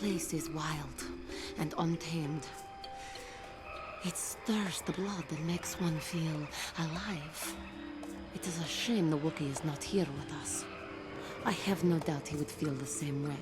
place is wild and untamed. It stirs the blood and makes one feel alive. It is a shame the Wookiee is not here with us. I have no doubt he would feel the same way.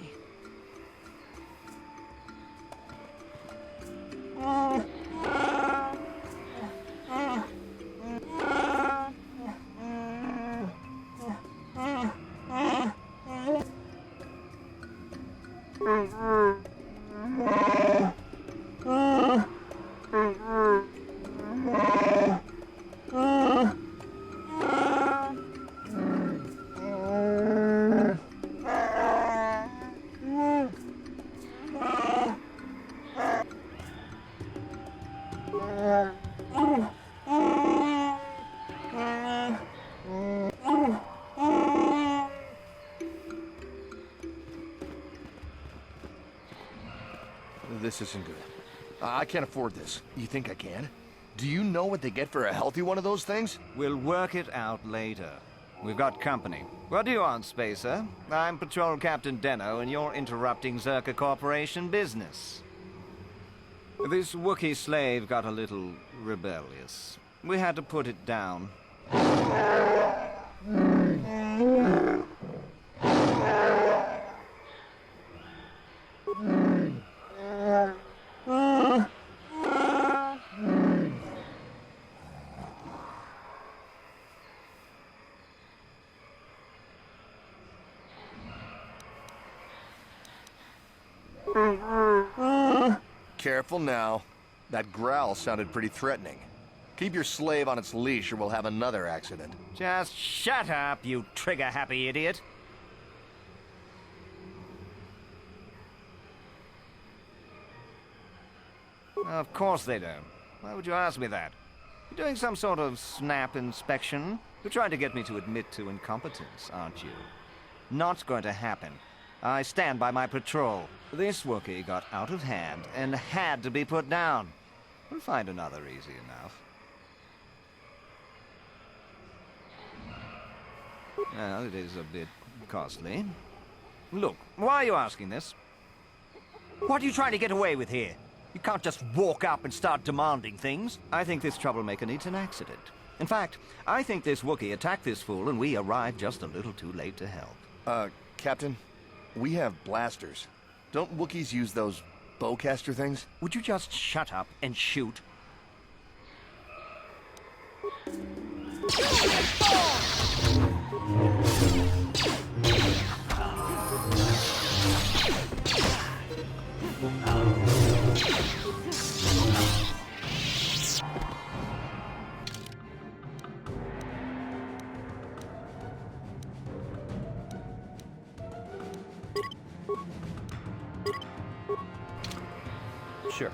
This isn't good. I can't afford this. You think I can? Do you know what they get for a healthy one of those things? We'll work it out later. We've got company. What do you want, Spacer? I'm Patrol Captain Deno, and you're interrupting Zerka Corporation business. This Wookiee slave got a little rebellious. We had to put it down. Careful now. That growl sounded pretty threatening. Keep your slave on its leash or we'll have another accident. Just shut up, you trigger-happy idiot. Of course they don't. Why would you ask me that? You're doing some sort of snap inspection? You're trying to get me to admit to incompetence, aren't you? Not going to happen. I stand by my patrol. This Wookiee got out of hand and had to be put down. We'll find another easy enough. Well, it is a bit costly. Look, why are you asking this? What are you trying to get away with here? You can't just walk up and start demanding things. I think this troublemaker needs an accident. In fact, I think this Wookiee attacked this fool and we arrived just a little too late to help. Captain, we have blasters. Don't Wookiees use those bowcaster things? Would you just shut up and shoot? Sure.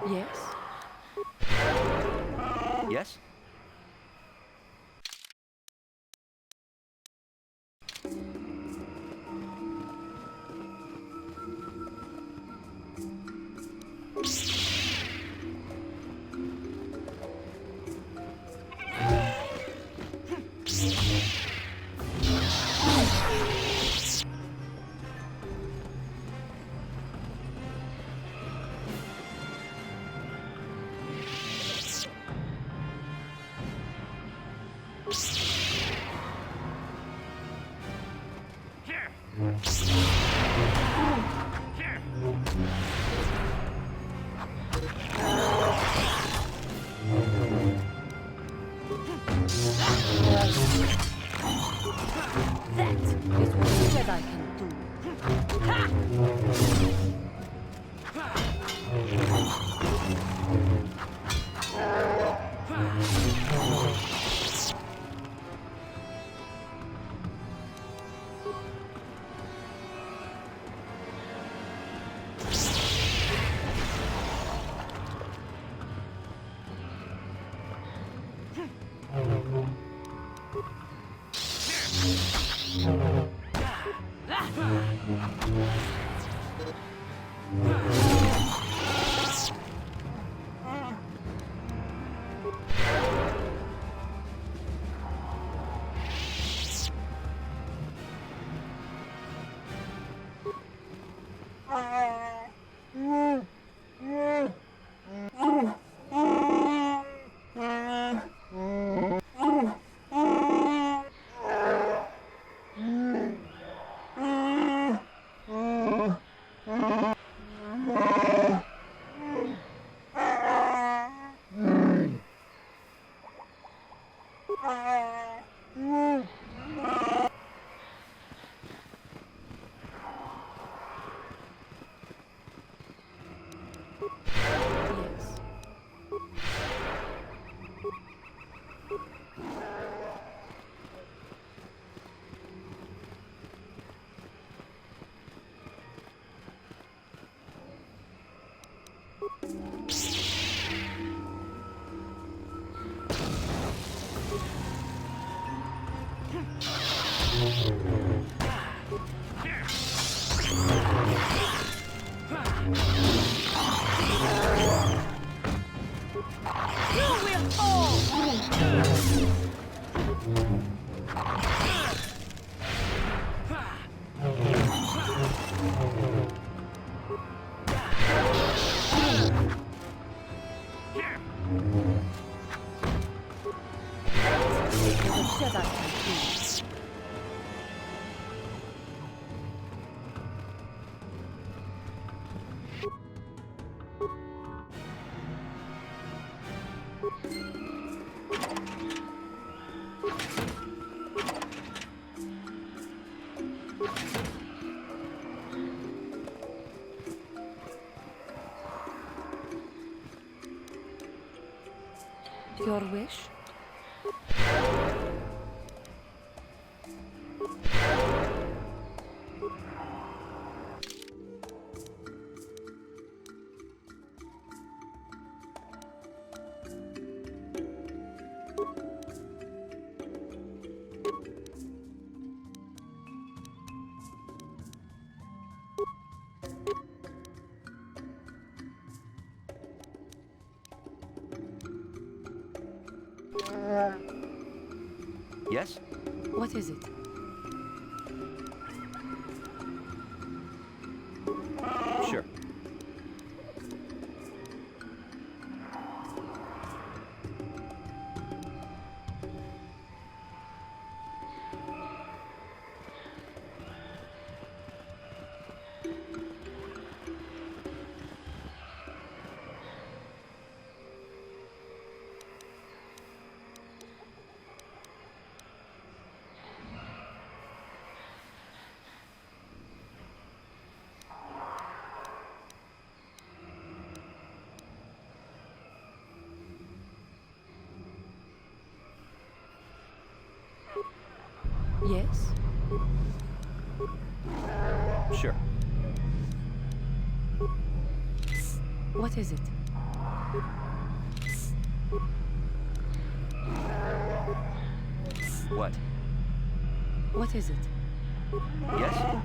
Yes? Yes? Your wish? Yes? What is it? Sure. Yes? Sure. What is it? What? What is it? Yes?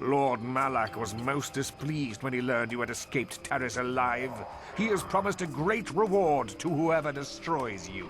Lord Malak was most displeased when he learned you had escaped Terrace alive. He has promised a great reward to whoever destroys you.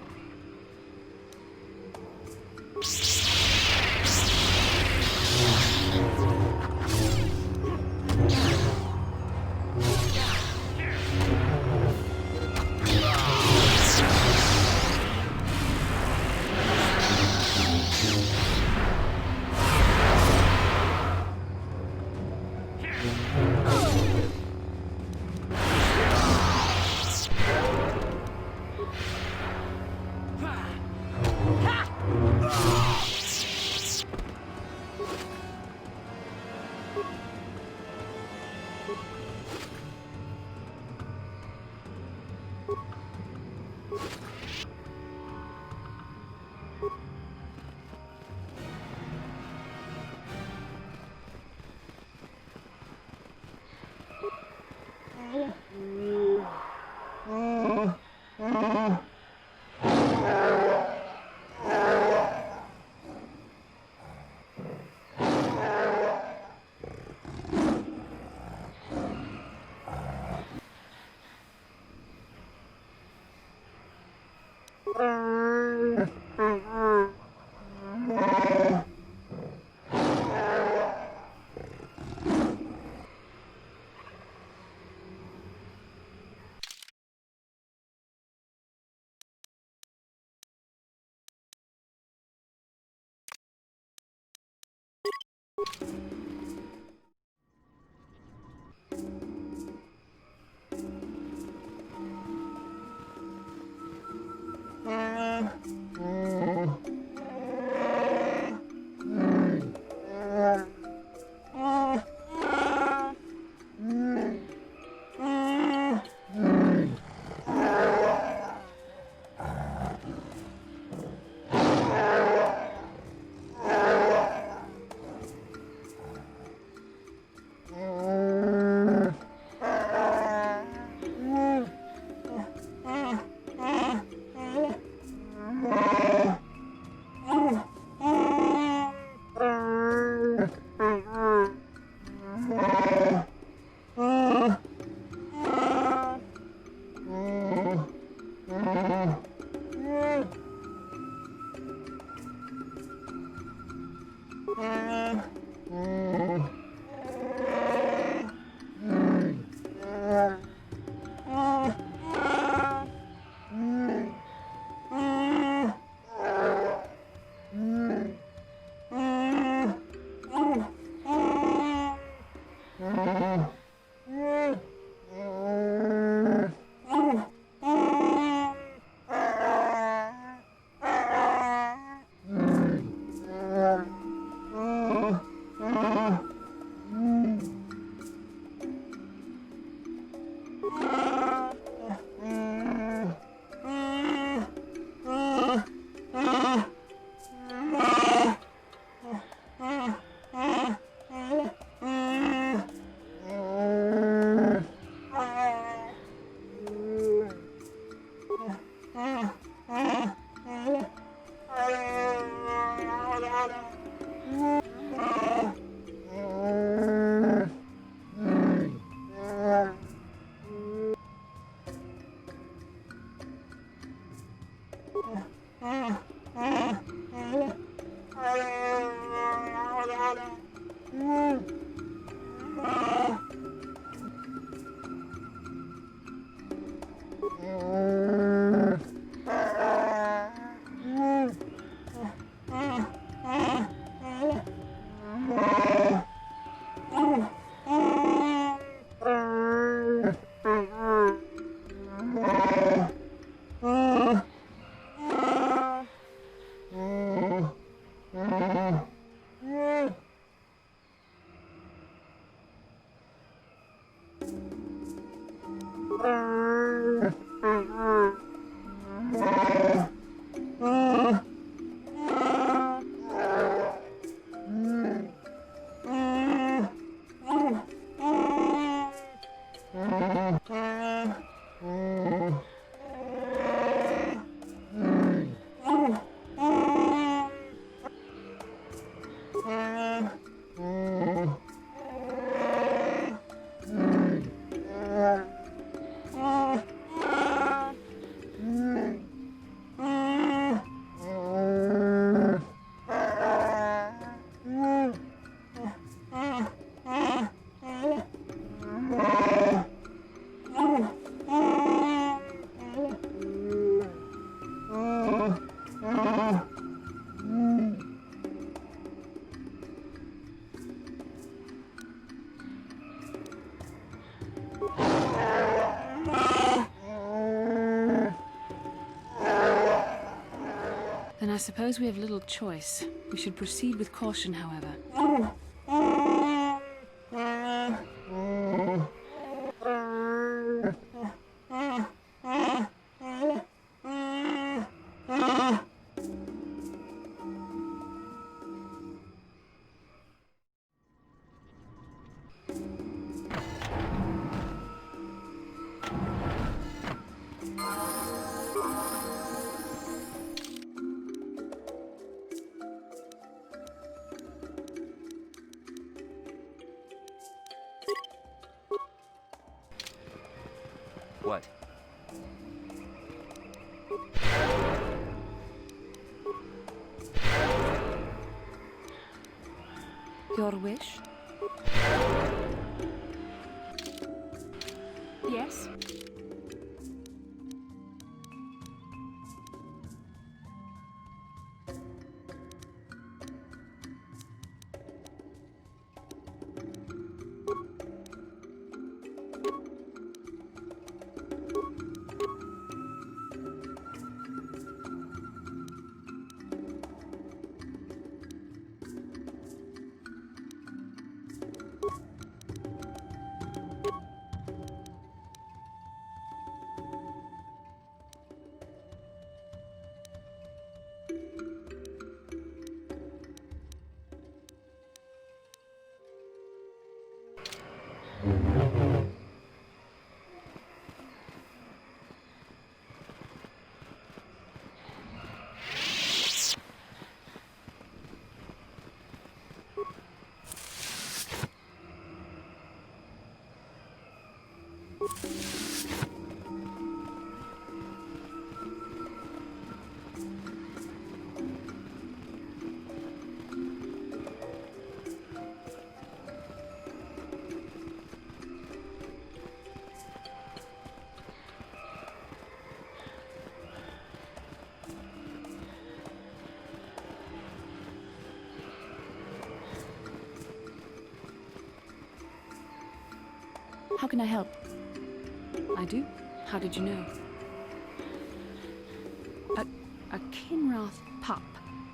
Then I suppose we have little choice. We should proceed with caution, however. What? Your wish? Yes? How can I help? I do? How did you know? A Kinrath pup.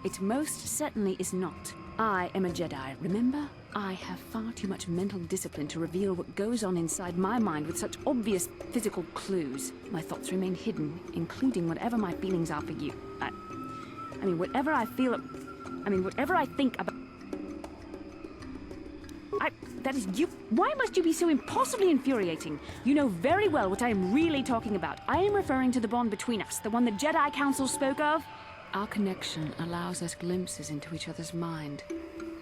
It most certainly is not. I am a Jedi, remember? I have far too much mental discipline to reveal what goes on inside my mind with such obvious physical clues. My thoughts remain hidden, including whatever my feelings are for you. I mean, whatever I feel... whatever I think about... That is you... Why must you be so impossibly infuriating? You know very well what I am really talking about. I am referring to the bond between us, the one the Jedi Council spoke of. Our connection allows us glimpses into each other's mind.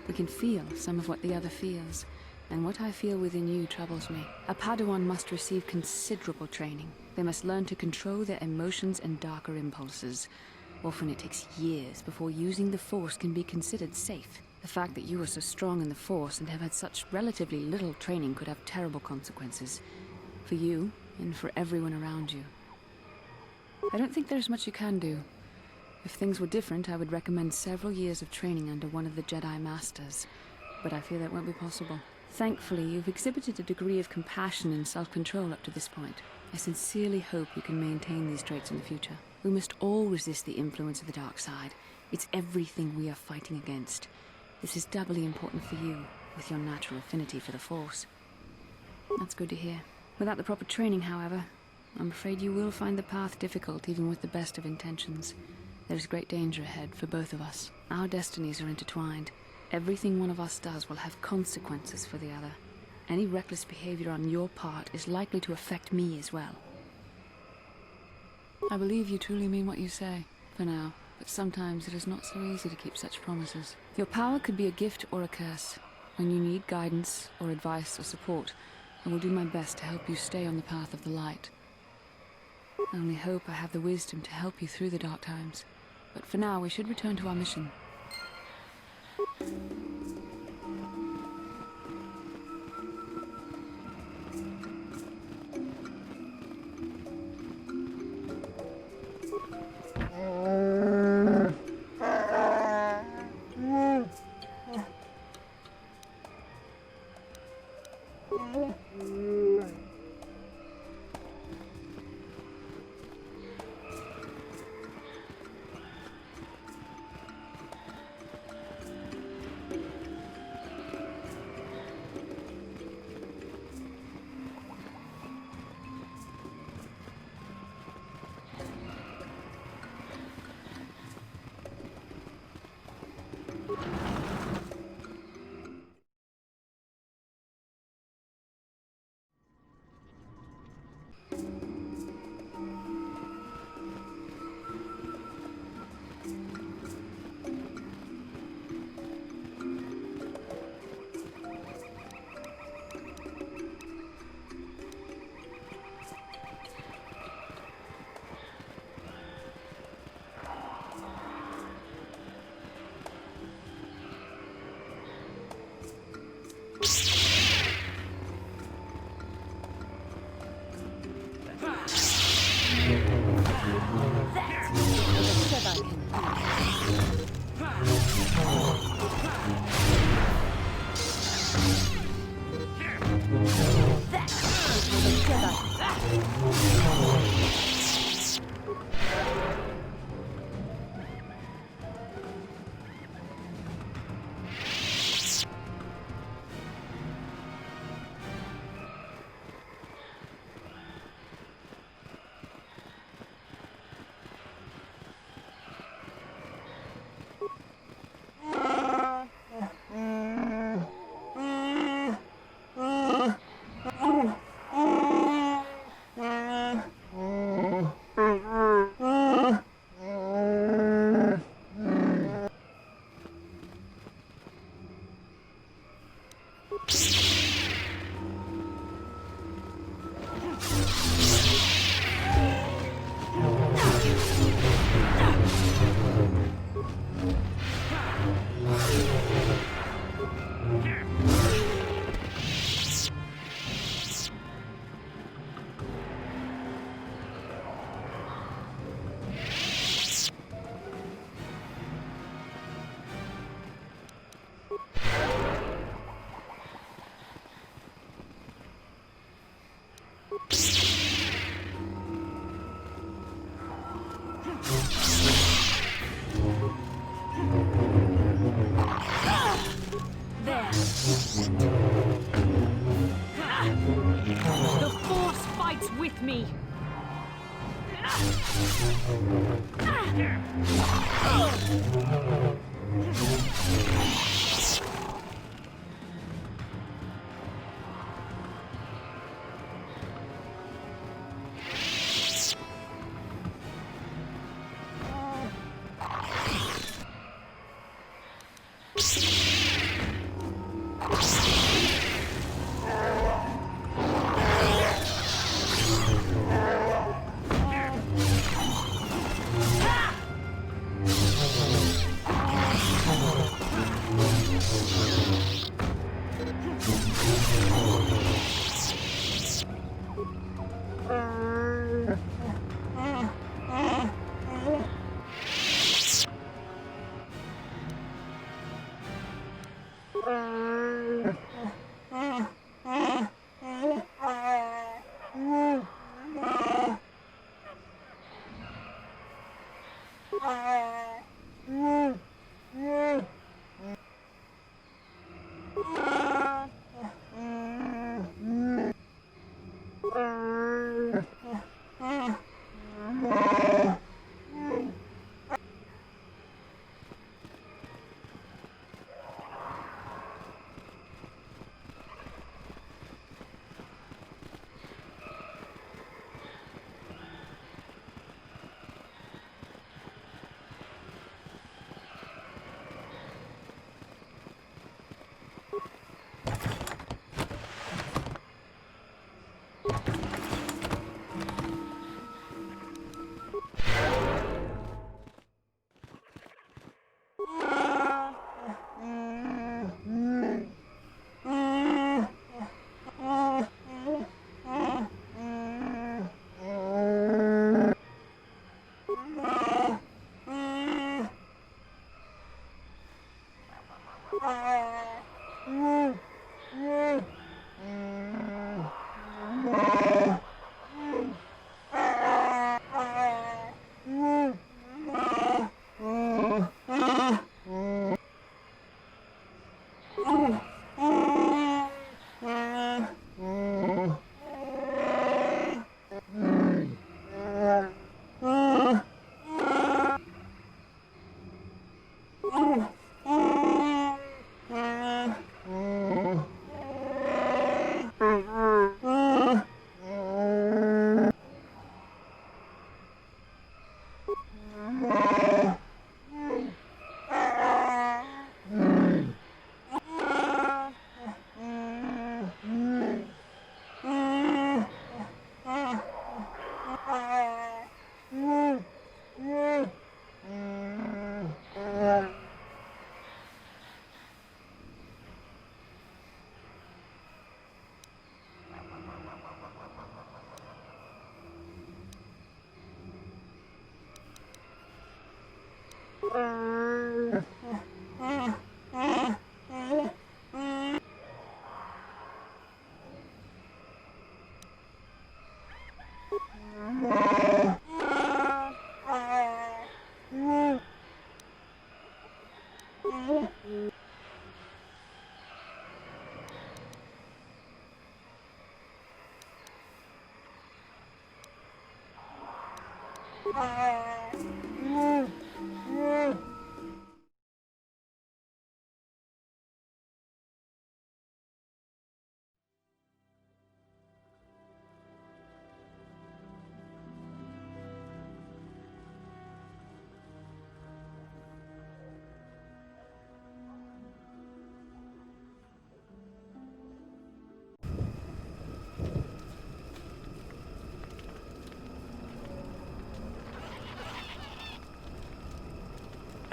We can feel some of what the other feels, and what I feel within you troubles me. A Padawan must receive considerable training. They must learn to control their emotions and darker impulses. Often it takes years before using the Force can be considered safe. The fact that you are so strong in the Force and have had such relatively little training could have terrible consequences. For you, and for everyone around you. I don't think there's much you can do. If things were different, I would recommend several years of training under one of the Jedi Masters. But I fear that won't be possible. Thankfully, you've exhibited a degree of compassion and self-control up to this point. I sincerely hope you can maintain these traits in the future. We must all resist the influence of the dark side. It's everything we are fighting against. This is doubly important for you, with your natural affinity for the Force. That's good to hear. Without the proper training, however, I'm afraid you will find the path difficult even with the best of intentions. There's great danger ahead for both of us. Our destinies are intertwined. Everything one of us does will have consequences for the other. Any reckless behavior on your part is likely to affect me as well. I believe you truly mean what you say, for now. But sometimes it is not so easy to keep such promises. Your power could be a gift or a curse. When you need guidance or advice or support, I will do my best to help you stay on the path of the light. I only hope I have the wisdom to help you through the dark times. But for now, we should return to our mission. with me.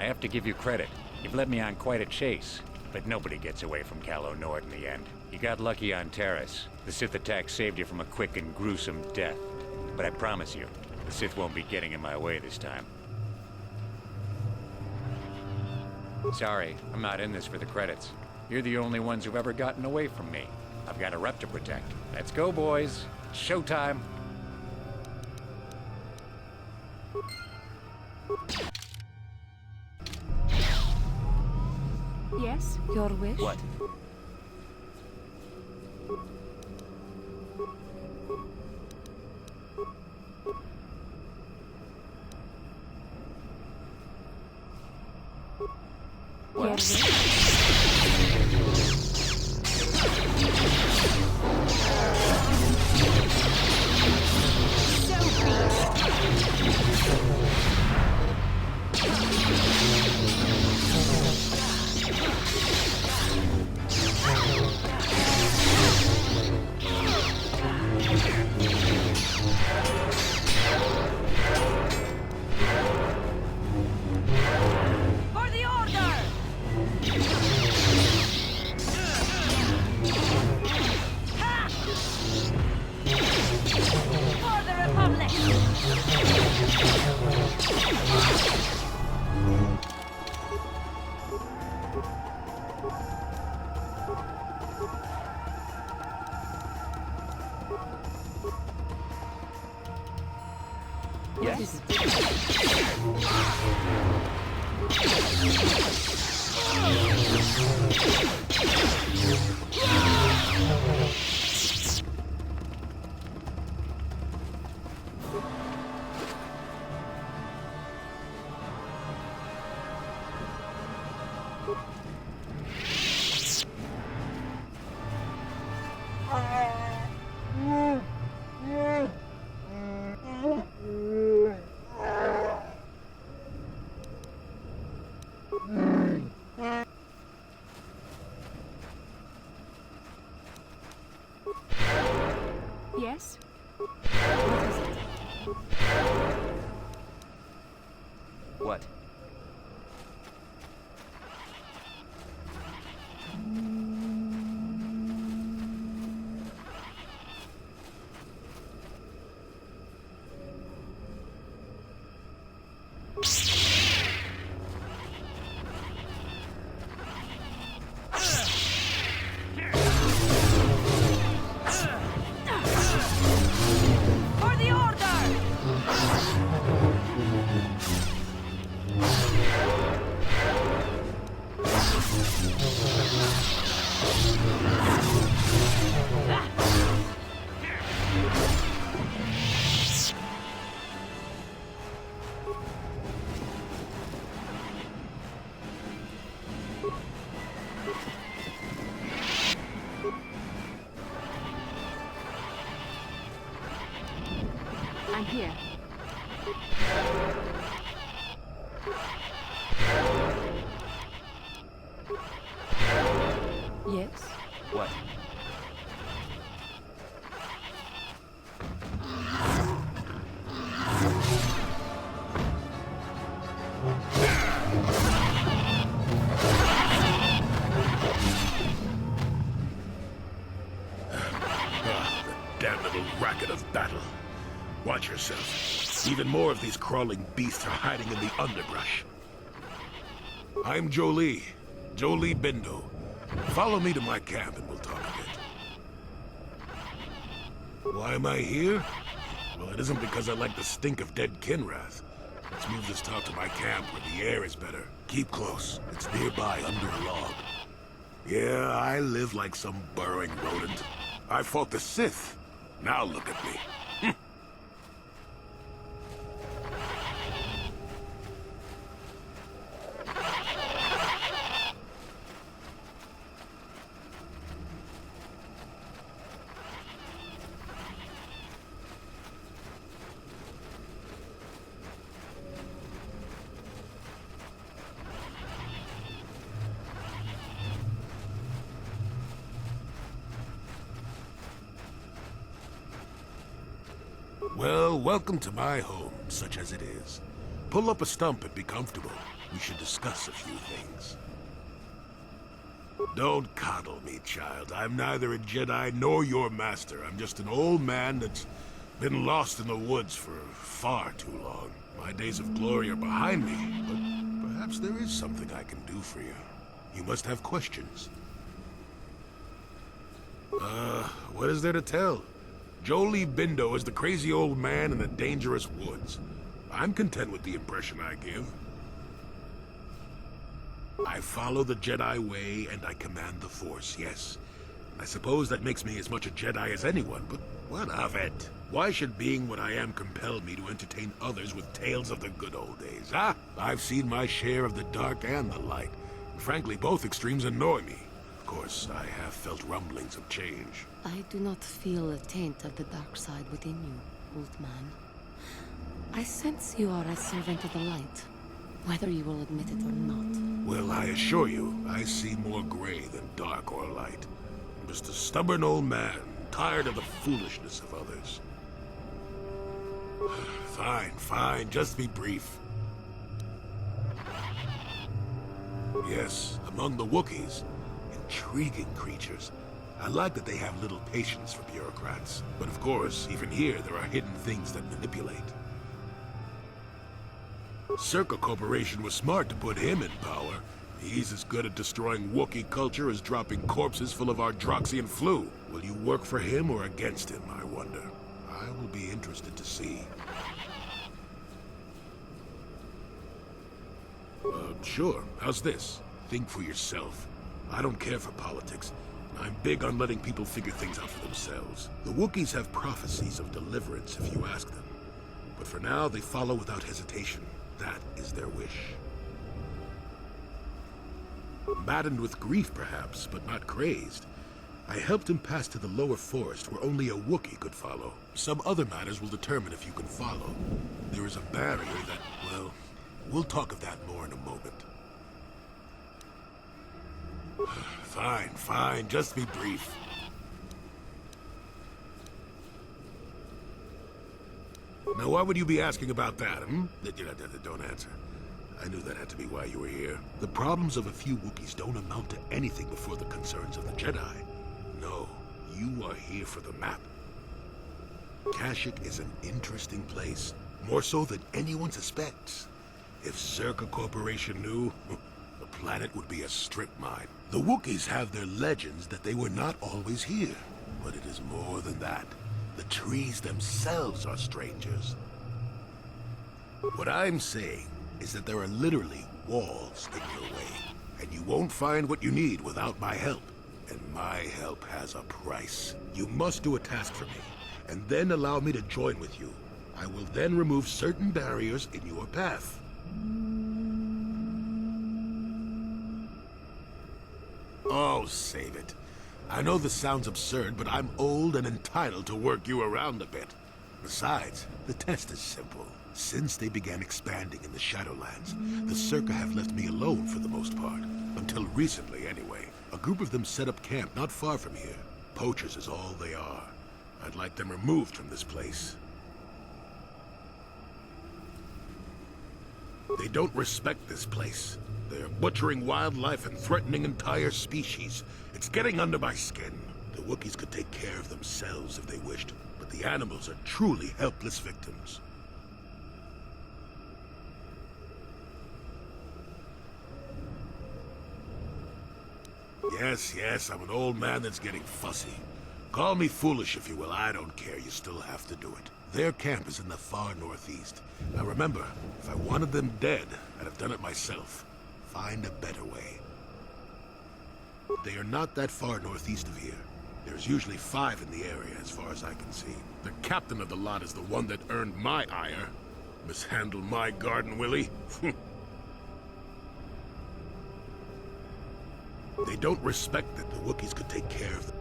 I have to give you credit. You've led me on quite a chase. But nobody gets away from Calo Nord in the end. You got lucky on Terrace. The Sith attack saved you from a quick and gruesome death. But I promise you, the Sith won't be getting in my way this time. Sorry, I'm not in this for the credits. You're the only ones who've ever gotten away from me. I've got a rep to protect. Let's go, boys. Showtime. Yes, your wish? What? part of it. For the Order! For the Republic! Yes? Yes? What? For the Order! I'm here. Yes? What? Ah, the damn little racket of battle. Watch yourself. Even more of these crawling beasts are hiding in the underbrush. I'm Jolee. Jolee Bindo. Follow me to my camp and we'll talk a bit. Why am I here? Well, it isn't because I like the stink of dead Kinrath. Let's move this talk to my camp where the air is better. Keep close. It's nearby under a log. Yeah, I live like some burrowing rodent. I fought the Sith. Now look at me. Well, welcome to my home, such as it is. Pull up a stump and be comfortable. We should discuss a few things. Don't coddle me, child. I'm neither a Jedi nor your master. I'm just an old man that's been lost in the woods for far too long. My days of glory are behind me, but perhaps there is something I can do for you. You must have questions. What is there to tell? Jolee Bindo is the crazy old man in the dangerous woods. I'm content with the impression I give. I follow the Jedi way, and I command the Force, yes. I suppose that makes me as much a Jedi as anyone, but what of it? Why should being what I am compel me to entertain others with tales of the good old days, huh? I've seen my share of the dark and the light. Frankly, both extremes annoy me. Of course, I have felt rumblings of change. I do not feel a taint of the dark side within you, old man. I sense you are a servant of the light, whether you will admit it or not. Well, I assure you, I see more gray than dark or light. I'm just a stubborn old man, tired of the foolishness of others. Fine, fine, just be brief. Yes, among the Wookiees, intriguing creatures. I like that they have little patience for bureaucrats. But of course, even here, there are hidden things that manipulate. Circa Corporation was smart to put him in power. He's as good at destroying Wookiee culture as dropping corpses full of Ardroxian flu. Will you work for him or against him, I wonder? I will be interested to see. Sure. How's this? Think for yourself. I don't care for politics. I'm big on letting people figure things out for themselves. The Wookiees have prophecies of deliverance if you ask them. But for now, they follow without hesitation. That is their wish. Maddened with grief, perhaps, but not crazed. I helped him pass to the lower forest where only a Wookiee could follow. Some other matters will determine if you can follow. There is a barrier that, well, we'll talk of that more in a moment. Fine, fine, just be brief. Now, why would you be asking about that, hmm? Don't answer. I knew that had to be why you were here. The problems of a few Wookiees don't amount to anything before the concerns of the Jedi. No, you are here for the map. Kashyyyk is an interesting place, more so than anyone suspects. If Circa Corporation knew, the planet would be a strip mine. The Wookiees have their legends that they were not always here, but it is more than that. The trees themselves are strangers. What I'm saying is that there are literally walls in your way, and you won't find what you need without my help. And my help has a price. You must do a task for me, and then allow me to join with you. I will then remove certain barriers in your path. Oh, save it. I know this sounds absurd, but I'm old and entitled to work you around a bit. Besides, the test is simple. Since they began expanding in the Shadowlands, the Circa have left me alone for the most part. Until recently, anyway. A group of them set up camp not far from here. Poachers is all they are. I'd like them removed from this place. They don't respect this place. They're butchering wildlife and threatening entire species. It's getting under my skin. The Wookiees could take care of themselves if they wished, but the animals are truly helpless victims. Yes, I'm an old man that's getting fussy. Call me foolish if you will, I don't care, you still have to do it. Their camp is in the far northeast. Now remember, if I wanted them dead, I'd have done it myself. Find a better way. They are not that far northeast of here. There's usually 5 in the area, as far as I can see. The captain of the lot is the one that earned my ire. Mishandle my garden, Willie? They don't respect that the Wookiees could take care of them.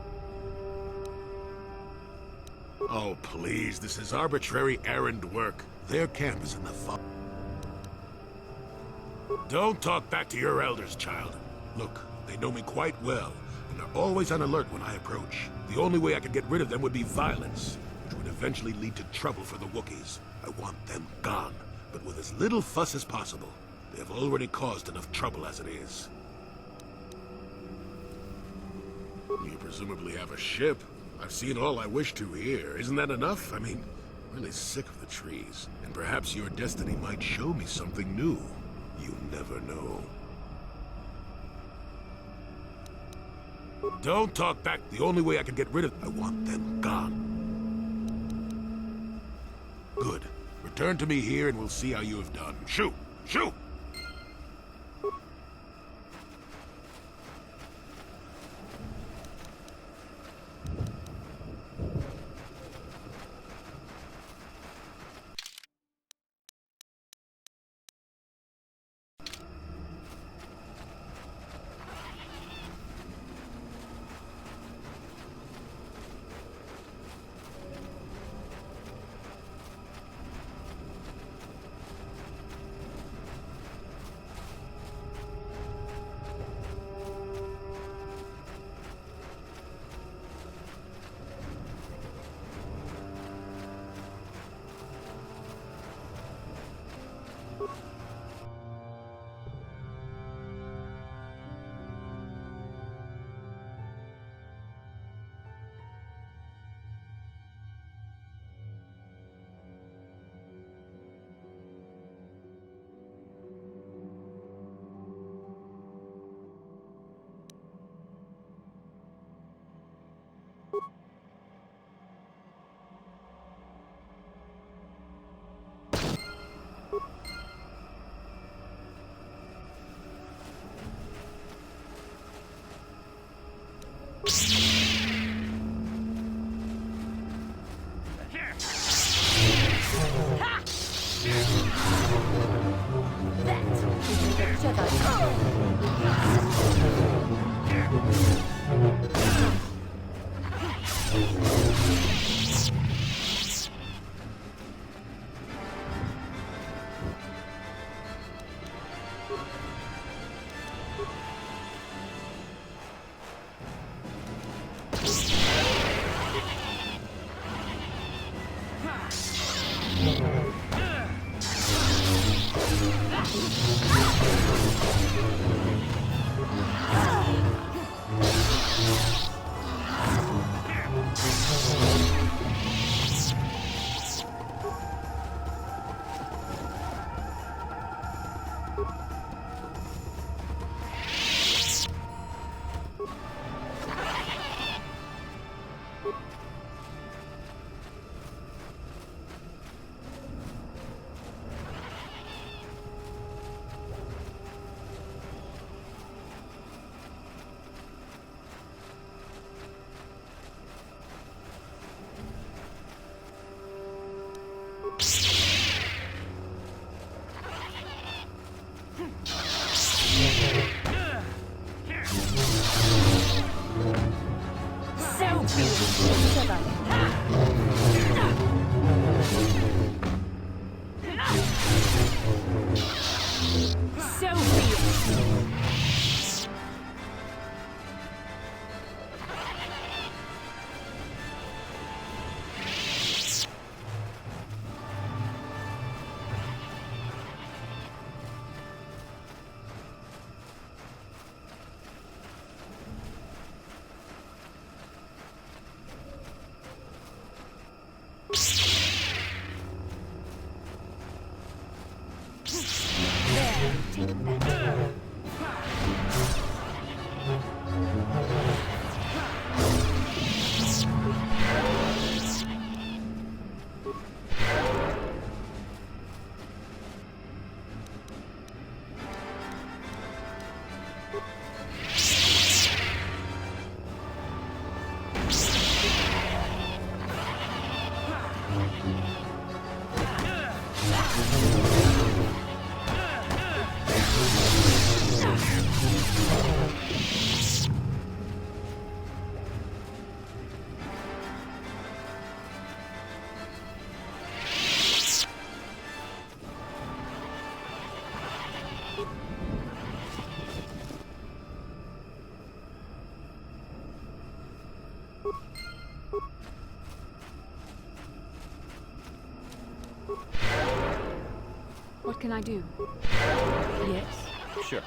Oh, please, this is arbitrary errand work. Their camp is in the far... Don't talk back to your elders, child. Look, they know me quite well, and are always on alert when I approach. The only way I could get rid of them would be violence, which would eventually lead to trouble for the Wookiees. I want them gone, but with as little fuss as possible. They have already caused enough trouble as it is. You presumably have a ship. I've seen all I wish to here. Isn't that enough? I mean, I'm really sick of the trees. And perhaps your destiny might show me something new. You never know. Don't talk back. The only way I can get rid of... I want them gone. Good. Return to me here and we'll see how you have done. Shoot! Shoot! What can I do? Yes? Sure.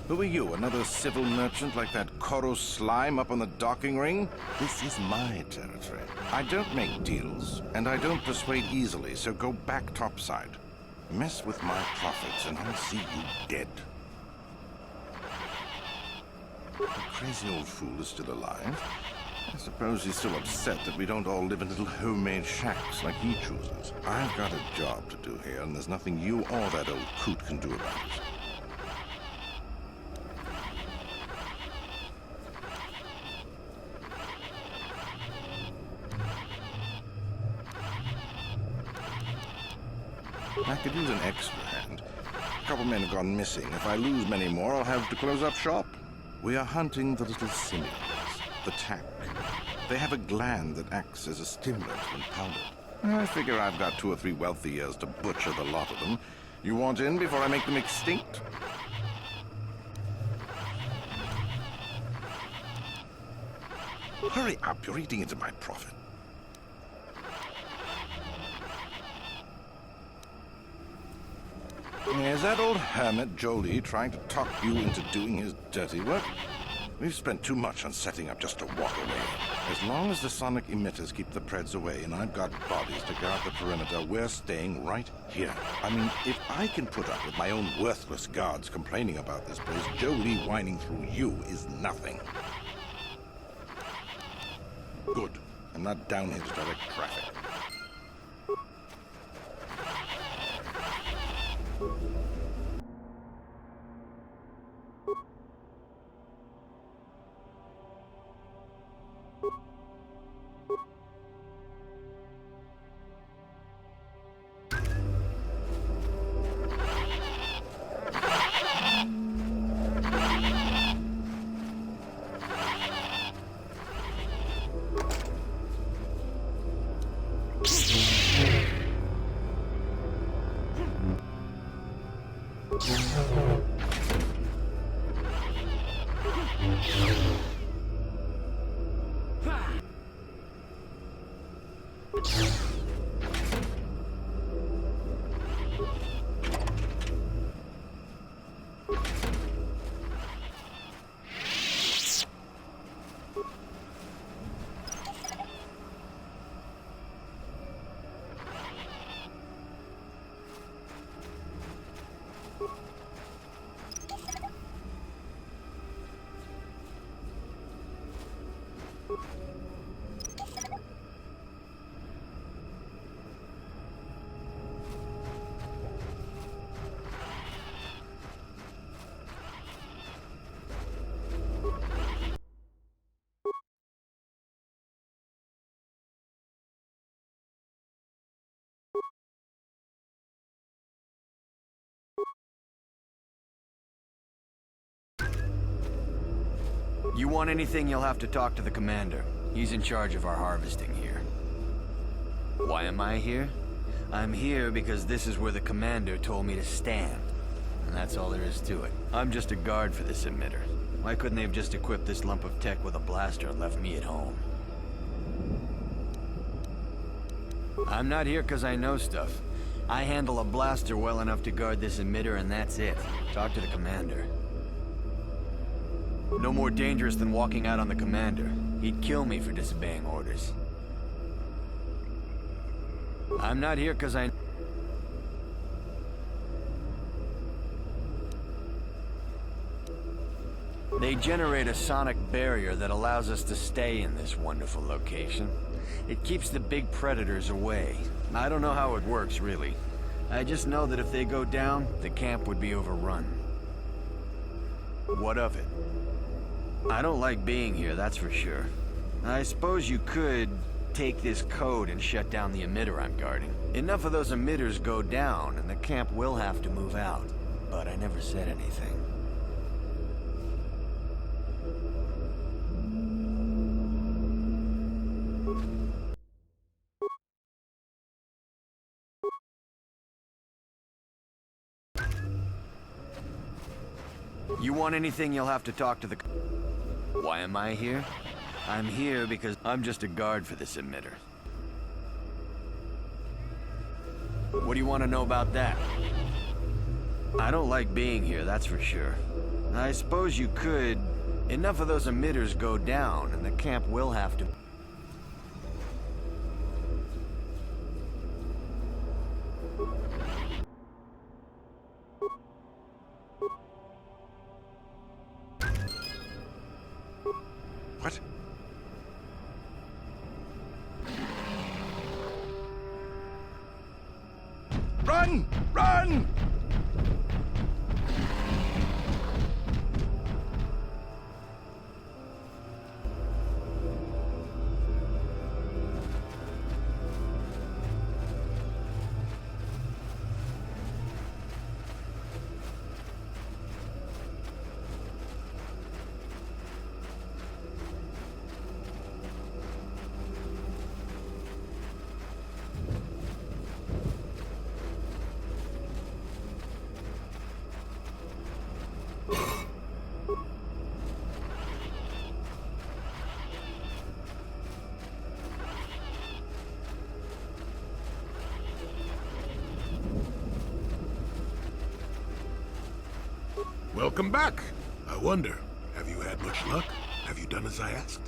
Who are you, another civil merchant like that Koros slime up on the docking ring? This is my territory. I don't make deals, and I don't persuade easily, so go back topside. Mess with my profits, and I'll see you dead. The crazy old fool is still alive. I suppose he's still upset that we don't all live in little homemade shacks like he chooses. I've got a job to do here, and there's nothing you or that old coot can do about it. I could use an extra hand. A couple men have gone missing. If I lose many more, I'll have to close up shop. We are hunting the little simians, the tack. They have a gland that acts as a stimulant when pounded. I figure I've got 2 or 3 wealthy years to butcher the lot of them. You want in before I make them extinct? Hurry up, you're eating into my profit. Is that old hermit Jolie trying to talk you into doing his dirty work? We've spent too much on setting up just to walk away. As long as the sonic emitters keep the Preds away and I've got bodies to guard the perimeter, we're staying right here. I mean, if I can put up with my own worthless guards complaining about this place, Jolie whining through you is nothing. Good. I'm not down here to direct traffic. You want anything, you'll have to talk to the commander. He's in charge of our harvesting here. Why am I here? I'm here because this is where the commander told me to stand. And that's all there is to it. I'm just a guard for this emitter. Why couldn't they have just equipped this lump of tech with a blaster and left me at home? I'm not here because I know stuff. I handle a blaster well enough to guard this emitter and that's it. Talk to the commander. No more dangerous than walking out on the commander. He'd kill me for disobeying orders. I'm not here because I... They generate a sonic barrier that allows us to stay in this wonderful location. It keeps the big predators away. I don't know how it works, really. I just know that if they go down, the camp would be overrun. What of it? I don't like being here, that's for sure. I suppose you could take this code and shut down the emitter I'm guarding. Enough of those emitters go down, and the camp will have to move out. But I never said anything. You want anything, you'll have to talk to the... Why am I here? I'm here because I'm just a guard for this emitter. What do you want to know about that? I don't like being here, that's for sure. I suppose you could... Enough of those emitters go down, and the camp will have to... What? Run! Run! Welcome back. I wonder, have you had Much luck? Have you done as I asked?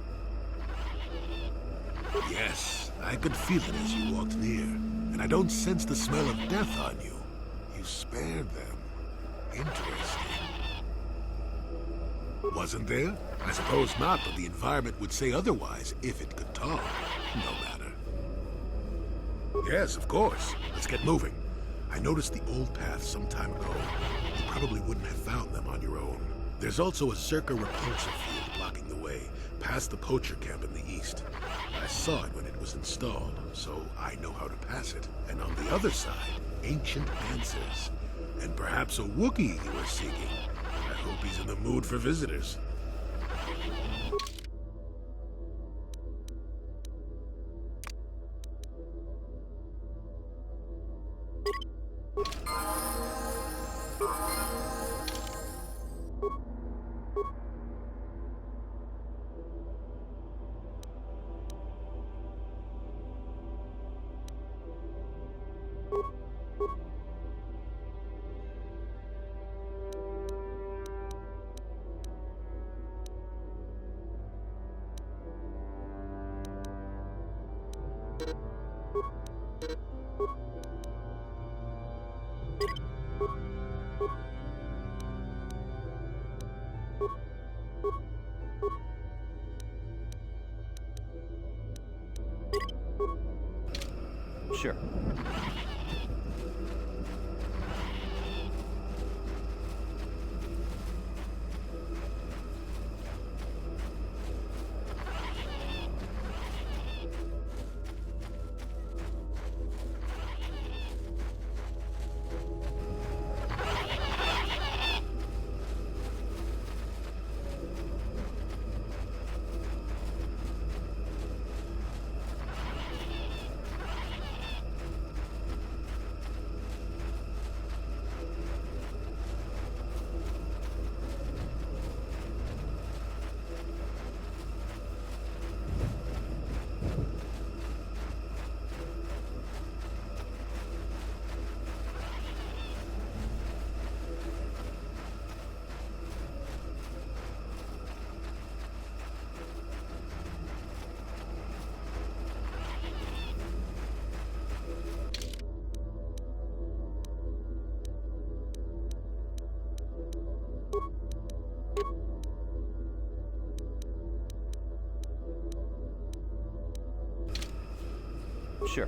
Yes, I could feel it as you walked near, and I don't sense the smell of death on you. You spared them. Interesting. Wasn't there? I suppose not, but the environment would say otherwise if it could talk. No matter. Yes, of course. Let's get moving. I noticed the old paths some time ago. You probably wouldn't have found them on your own. There's also a Zerka repulsor field blocking the way, past the poacher camp in the east. I saw it when it was installed, so I know how to pass it. And on the other side, ancient answers. And perhaps a Wookiee you were seeking. I hope he's in the mood for visitors. Sure. Sure.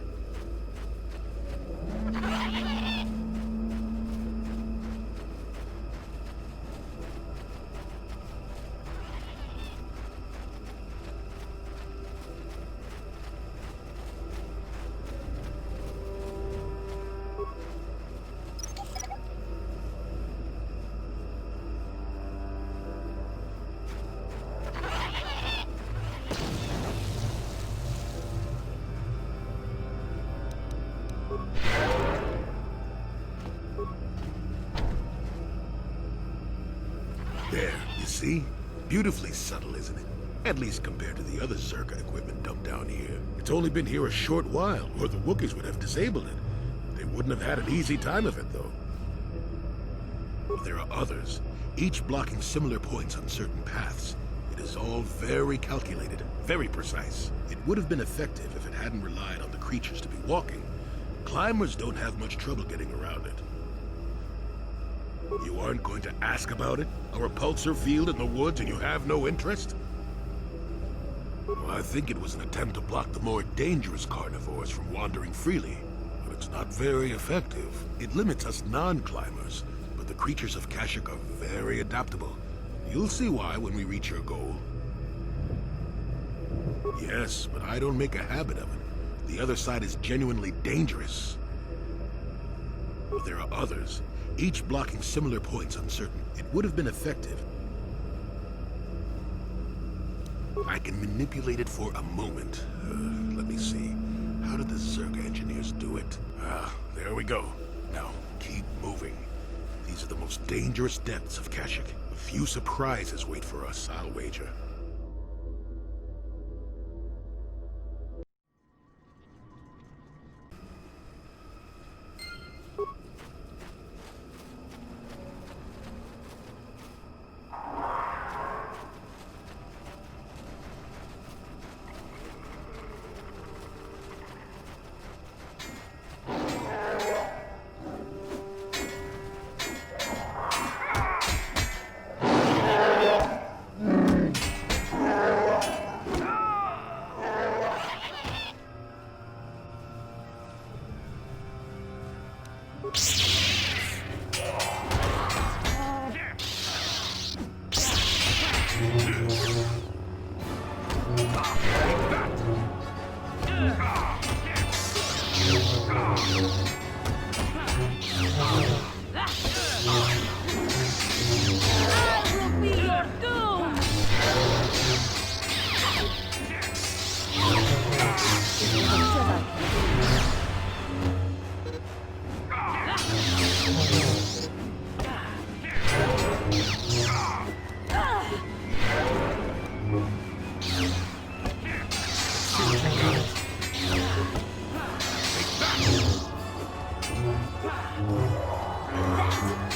There, you see? Beautifully subtle, isn't it? At least compared to the other Zerka equipment dumped down here. It's only been here a short while, or the Wookiees would have disabled it. They wouldn't have had an easy time of it, though. There are others, each blocking similar points on certain paths. It is all very calculated, very precise. It would have been effective if it hadn't relied on the creatures to be walking. Climbers don't have much trouble getting around it. You aren't going to ask about it? A repulsor field in the woods and you have no interest? Well, I think it was an attempt to block the more dangerous carnivores from wandering freely. But it's not very effective. It limits us non-climbers, but the creatures of Kashyyyk are very adaptable. You'll see why when we reach your goal. Yes, but I don't make a habit of it. The other side is genuinely dangerous. But there are others, each blocking similar points on certain. It would have been effective. I can manipulate it for a moment. Let me see. How did the Zerka engineers do it? There we go. Now, keep moving. These are the most dangerous depths of Kashyyyk. A few surprises wait for us, I'll wager. I will be your doom!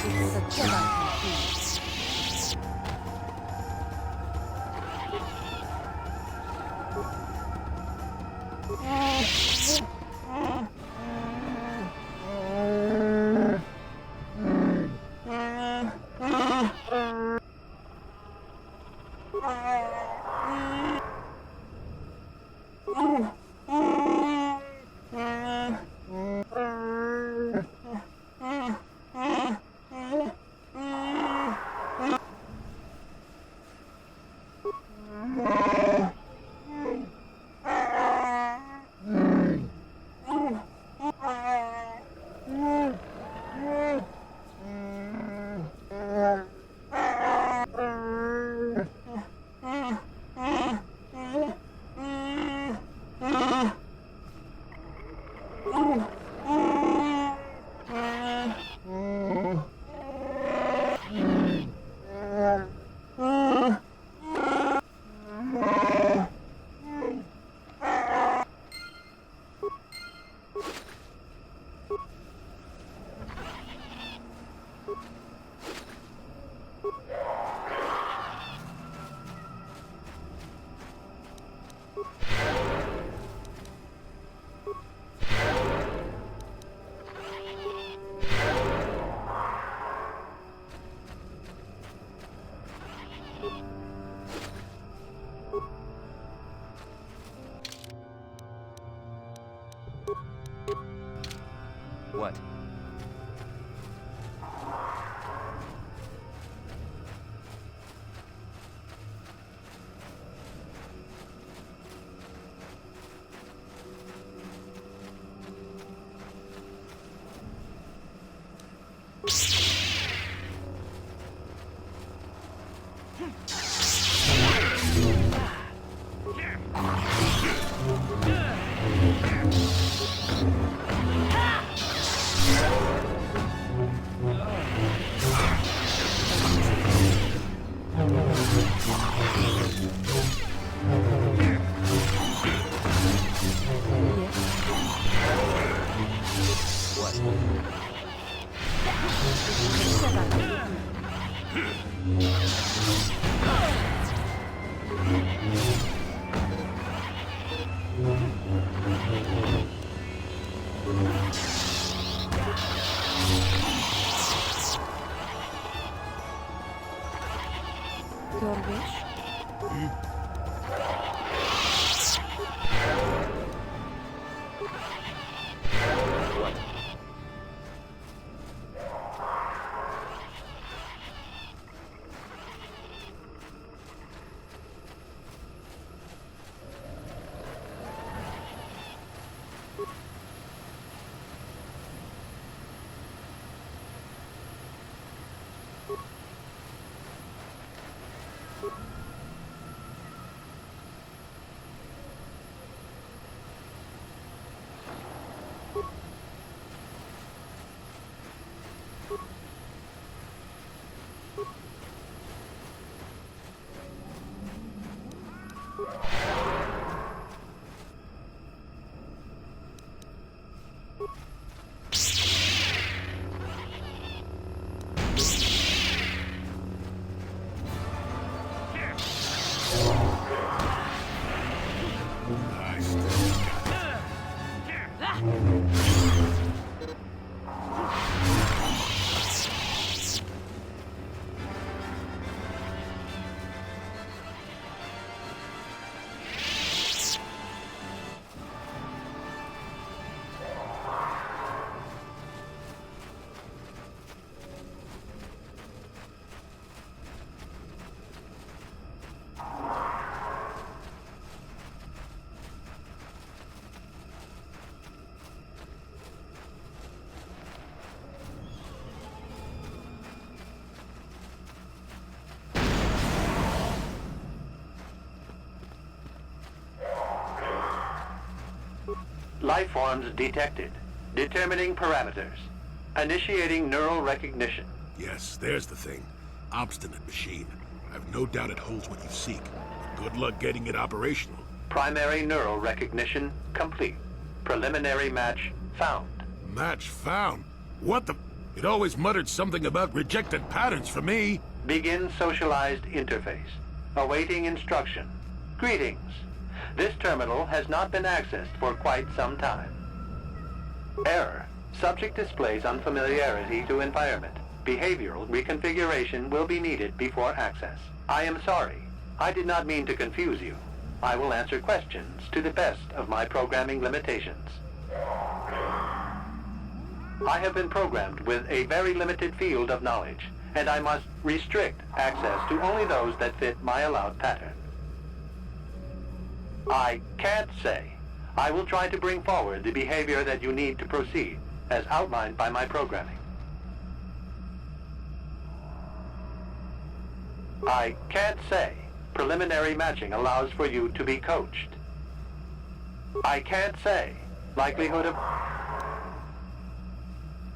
It's a Jedi confused. What? Life forms detected. Determining parameters. Initiating neural recognition. Yes, there's the thing. Obstinate machine. I've no doubt it holds what you seek. But good luck getting it operational. Primary neural recognition complete. Preliminary match found. Match found? What the... It always muttered something about rejected patterns for me. Begin socialized interface. Awaiting instruction. Greetings. This terminal has not been accessed for quite some time. Error. Subject displays unfamiliarity to environment. Behavioral reconfiguration will be needed before access. I am sorry. I did not mean to confuse you. I will answer questions to the best of my programming limitations. I have been programmed with a very limited field of knowledge, and I must restrict access to only those that fit my allowed pattern. I can't say. I will try to bring forward the behavior that you need to proceed, as outlined by my programming. I can't say. Preliminary matching allows for you to be coached. I can't say. Likelihood of...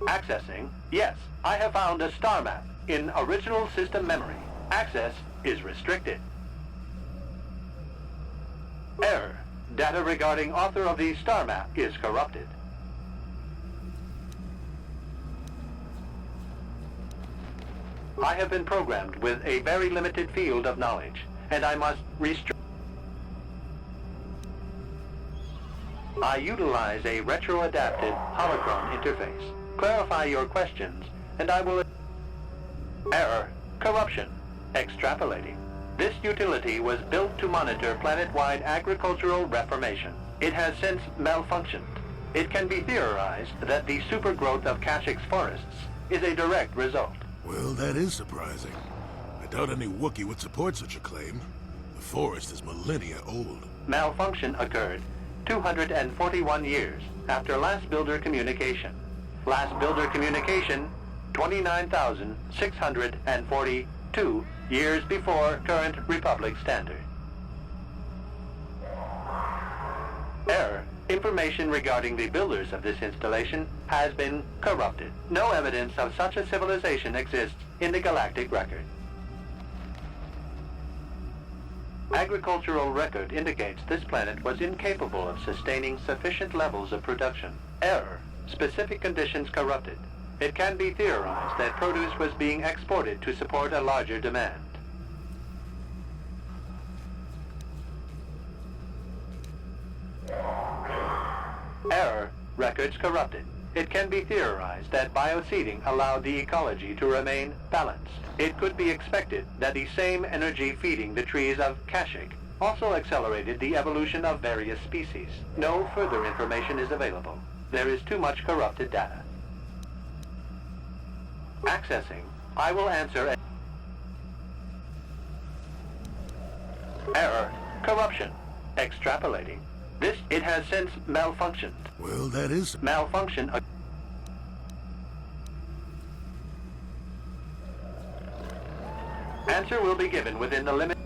Accessing. Yes, I have found a star map in original system memory. Access is restricted. Error. Data regarding author of the star map is corrupted. I have been programmed with a very limited field of knowledge, and I must restrict. I utilize a retro-adapted holocron interface. Clarify your questions, and I will... Error. Corruption. Extrapolating. This utility was built to monitor planet-wide agricultural reformation. It has since malfunctioned. It can be theorized that the supergrowth of Kashyk's forests is a direct result. Well, that is surprising. I doubt any Wookiee would support such a claim. The forest is millennia old. Malfunction occurred 241 years after last builder communication. Last builder communication, 29,642 years before current Republic standard. Error. Information regarding the builders of this installation has been corrupted. No evidence of such a civilization exists in the galactic record. Agricultural record indicates this planet was incapable of sustaining sufficient levels of production. Error. Specific conditions corrupted. It can be theorized that produce was being exported to support a larger demand. Error. Records corrupted. It can be theorized that bioseeding allowed the ecology to remain balanced. It could be expected that the same energy feeding the trees of Kashyk also accelerated the evolution of various species. No further information is available. There is too much corrupted data. Accessing. I will answer. Error. Corruption. Extrapolating. It has since malfunctioned. Well, that is... Malfunction. Answer will be given within the limit.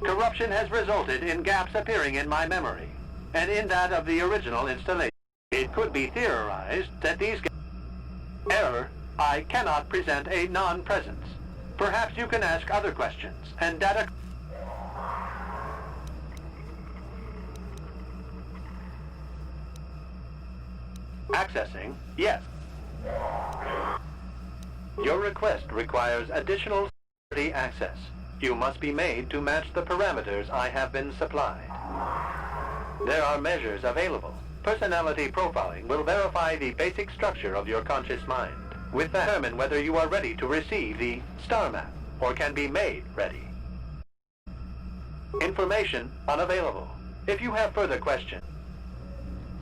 Corruption has resulted in gaps appearing in my memory, and in that of the original installation. It could be theorized that these gaps... Error. I cannot present a non-presence. Perhaps you can ask other questions, and data... Accessing. Yes. Your request requires additional security access. You must be made to match the parameters I have been supplied. There are measures available. Personality profiling will verify the basic structure of your conscious mind, with determine whether you are ready to receive the star map, or can be made ready. Information unavailable. If you have further questions.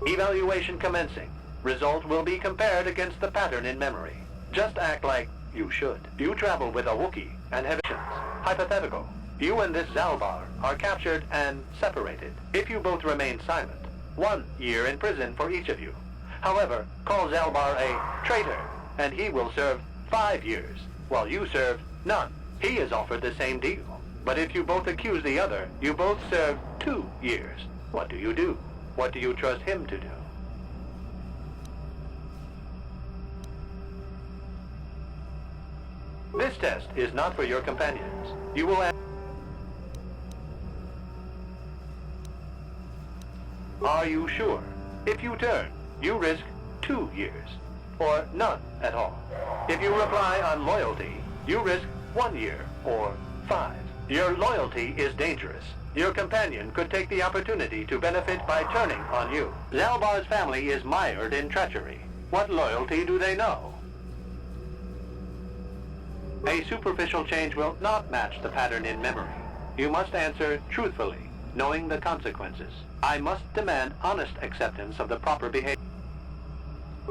Evaluation commencing. Result will be compared against the pattern in memory. Just act like you should. You travel with a Wookiee and have missions. Hypothetical. You and this Zalbar are captured and separated. If you both remain silent, 1 year in prison for each of you. However, call Zalbar a traitor, and he will serve 5 years, while you serve none. He is offered the same deal. But if you both accuse the other, you both serve 2 years. What do you do? What do you trust him to do? This test is not for your companions. You will Are you sure? If you turn, you risk 2 years, or none at all. If you reply on loyalty, you risk 1 year, or 5. Your loyalty is dangerous. Your companion could take the opportunity to benefit by turning on you. Zalbar's family is mired in treachery. What loyalty do they know? A superficial change will not match the pattern in memory. You must answer truthfully, knowing the consequences. I must demand honest acceptance of the proper behavior.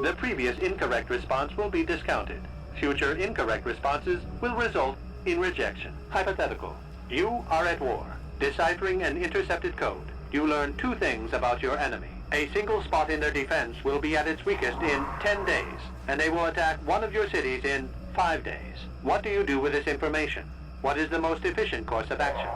The previous incorrect response will be discounted. Future incorrect responses will result in rejection. Hypothetical. You are at war. Deciphering an intercepted code, you learn 2 things about your enemy. A single spot in their defense will be at its weakest in 10 days, and they will attack one of your cities in 5 days. What do you do with this information? What is the most efficient course of action?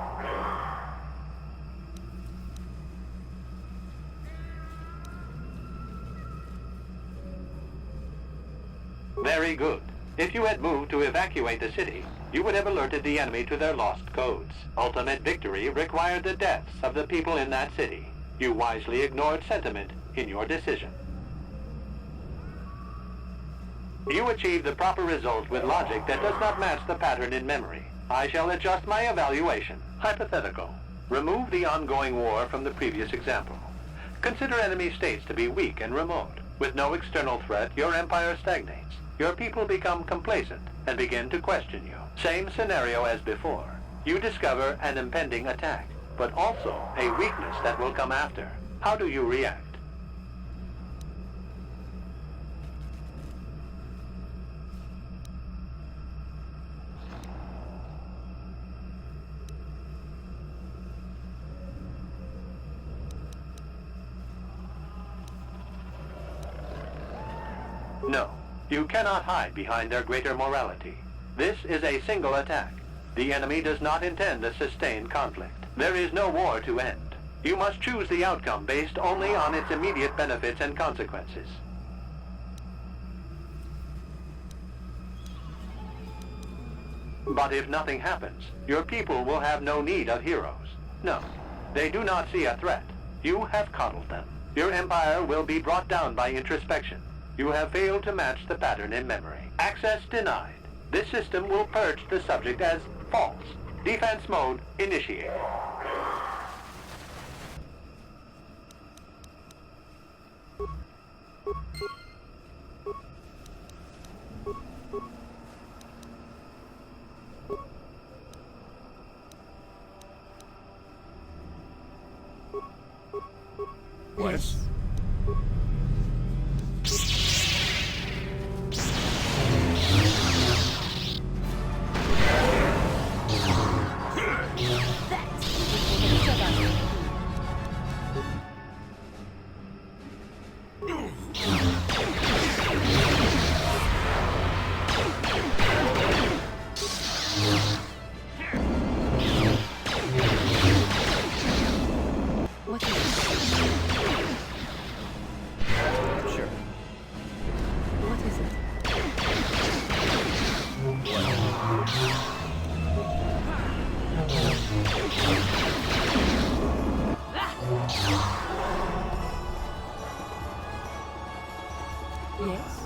Very good. If you had moved to evacuate the city, you would have alerted the enemy to their lost codes. Ultimate victory required the deaths of the people in that city. You wisely ignored sentiment in your decision. You achieved the proper result with logic that does not match the pattern in memory. I shall adjust my evaluation. Hypothetical. Remove the ongoing war from the previous example. Consider enemy states to be weak and remote. With no external threat, your empire stagnates. Your people become complacent and begin to question you. Same scenario as before. You discover an impending attack, but also a weakness that will come after. How do you react? No. You cannot hide behind their greater morality. This is a single attack. The enemy does not intend a sustained conflict. There is no war to end. You must choose the outcome based only on its immediate benefits and consequences. But if nothing happens, your people will have no need of heroes. No, they do not see a threat. You have coddled them. Your empire will be brought down by introspection. You have failed to match the pattern in memory. Access denied. This system will purge the subject as false. Defense mode initiated. Yes. Yes?